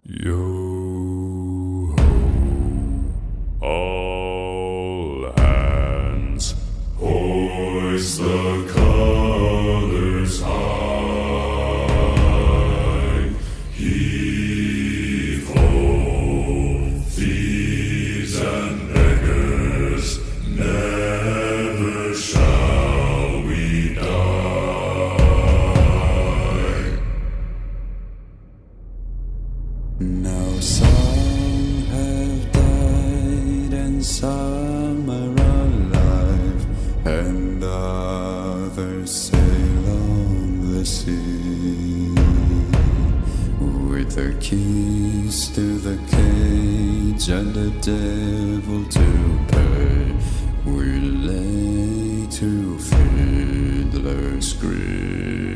Yo ho, all hands, hoist the colors high. Heave ho, thieves and beggars, never shall we die. Now some have died and some are alive, and others sail on the sea. With the keys to the cage and the devil to pay, we lay to fiddler's grave.